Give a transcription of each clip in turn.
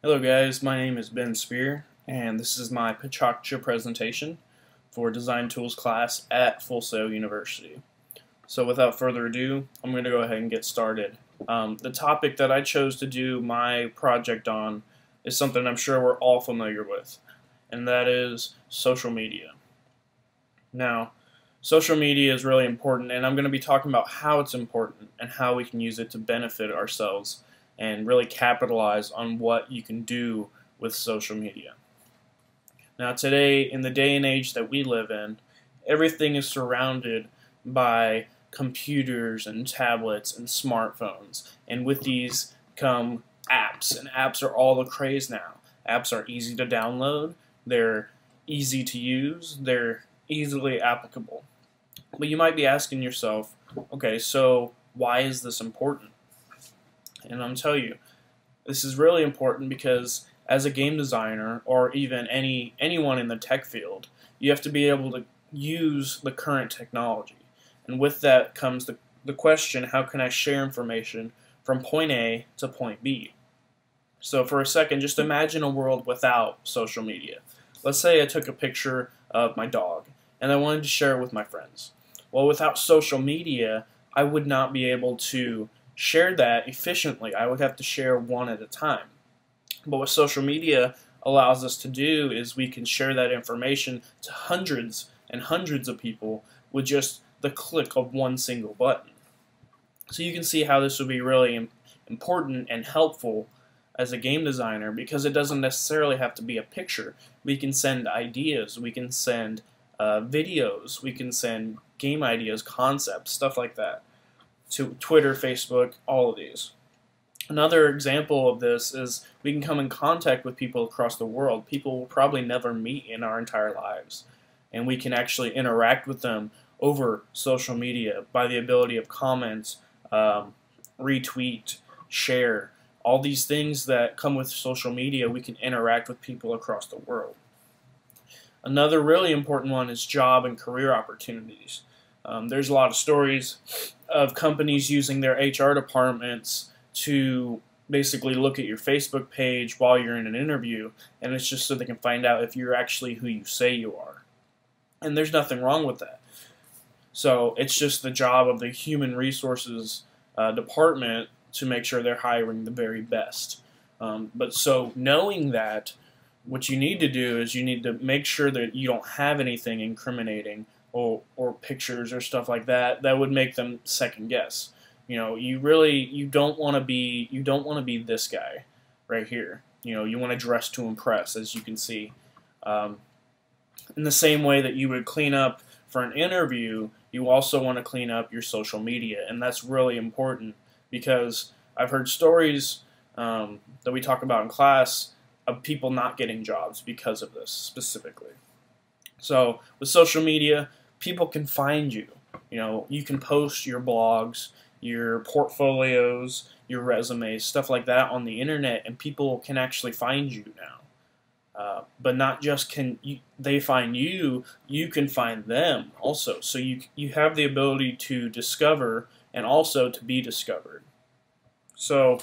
Hello guys, my name is Speer, and this is my Pecha Kecha presentation for Design Tools class at Full Sail University. So without further ado, I'm going to go ahead and get started. The topic that I chose to do my project on is something I'm sure we're all familiar with, and that is social media. Now, social media is really important, and I'm going to be talking about how it's important and how we can use it to benefit ourselves and really capitalize on what you can do with social media. Now today, in the day and age that we live in, everything is surrounded by computers and tablets and smartphones, and with these come apps, and apps are all the craze now. Apps are easy to download, they're easy to use, they're easily applicable. But you might be asking yourself, okay, so why is this important? And I'm telling you, this is really important because as a game designer, or even anyone in the tech field, you have to be able to use the current technology. And with that comes the question, how can I share information from point A to point B? So for a second, just imagine a world without social media. Let's say I took a picture of my dog, and I wanted to share it with my friends. Well, without social media, I would not be able to share that efficiently. I would have to share one at a time. But what social media allows us to do is we can share that information to hundreds and hundreds of people with just the click of one single button. So you can see how this would be really important and helpful as a game designer, because it doesn't necessarily have to be a picture. We can send ideas, we can send videos, we can send game ideas, concepts, stuff like that, to Twitter, Facebook, all of these. Another example of this is we can come in contact with people across the world. People we'll probably never meet in our entire lives. And we can actually interact with them over social media by the ability of comments, retweet, share. All these things that come with social media, we can interact with people across the world. Another really important one is job and career opportunities. There's a lot of stories of companies using their HR departments to basically look at your Facebook page while you're in an interview, and it's just so they can find out if you're actually who you say you are. And there's nothing wrong with that. So it's just the job of the human resources department to make sure they're hiring the very best. But so knowing that, what you need to do is you need to make sure that you don't have anything incriminating or pictures or stuff like that that would make them second guess. You know, you don't want to be this guy right here. You know, you want to dress to impress, as you can see. In the same way that you would clean up for an interview, you also want to clean up your social media, and that's really important because I've heard stories that we talk about in class of people not getting jobs because of this specifically. So with social media, people can find you. You know, you can post your blogs, your portfolios, your resumes, stuff like that on the internet, and people can actually find you now. But not just can they find you, you can find them also. So you have the ability to discover and also to be discovered. So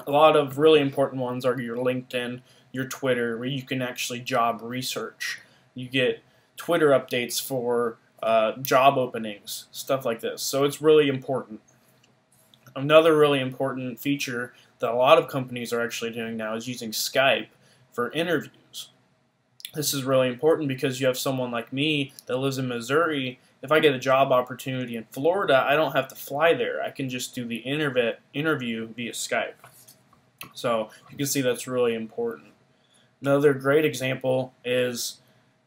a lot of really important ones are your LinkedIn, your Twitter, where you can actually job research. You get Twitter updates for job openings, stuff like this. So it's really important. Another really important feature that a lot of companies are actually doing now is using Skype for interviews. This is really important because you have someone like me that lives in Missouri. If I get a job opportunity in Florida, I don't have to fly there. I can just do the interview via Skype. So you can see that's really important. Another great example is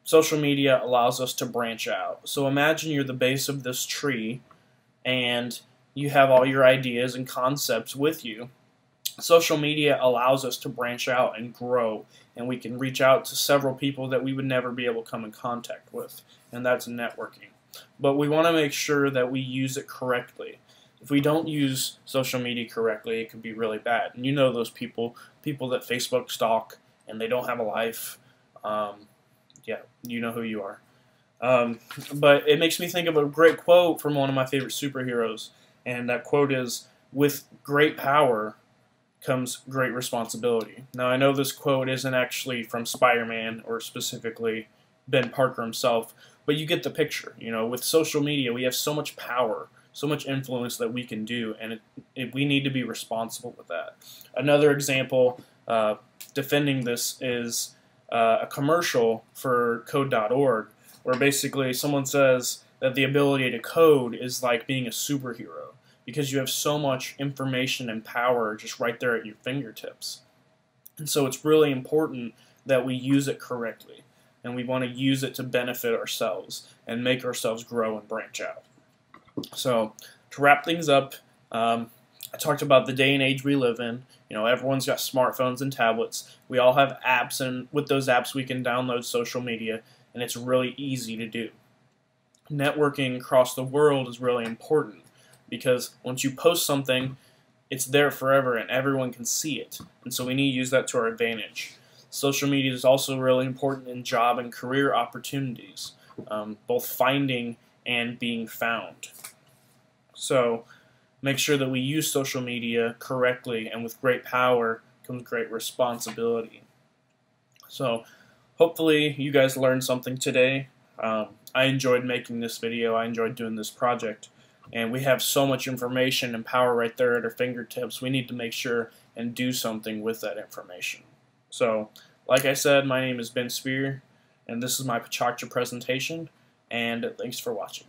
social media allows us to branch out. So imagine you're the base of this tree and you have all your ideas and concepts with you. Social media allows us to branch out and grow, and we can reach out to several people that we would never be able to come in contact with, and that's networking. But we want to make sure that we use it correctly. If we don't use social media correctly, it could be really bad. And you know those people that Facebook stalk and they don't have a life. Yeah, you know who you are. But it makes me think of a great quote from one of my favorite superheroes, and that quote is, "With great power comes great responsibility. Now, I know this quote isn't actually from Spider-Man or specifically Ben Parker himself, but you get the picture. You know, with social media, we have so much power, so much influence that we can do, and we need to be responsible with that. Another example defending this is a commercial for code.org, where basically someone says that the ability to code is like being a superhero, because you have so much information and power just right there at your fingertips. And so it's really important that we use it correctly, and we want to use it to benefit ourselves and make ourselves grow and branch out. So to wrap things up, I talked about the day and age we live in. You know, everyone's got smartphones and tablets. We all have apps, and with those apps we can download social media, and it's really easy to do. Networking across the world is really important, because once you post something, it's there forever and everyone can see it. And so we need to use that to our advantage. Social media is also really important in job and career opportunities, both finding and being found. So make sure that we use social media correctly, and with great power comes great responsibility. So hopefully you guys learned something today. I enjoyed making this video. I enjoyed doing this project. And we have so much information and power right there at our fingertips. We need to make sure and do something with that information. So, like I said, my name is Ben Speer, and this is my Pecha Kecha presentation, and thanks for watching.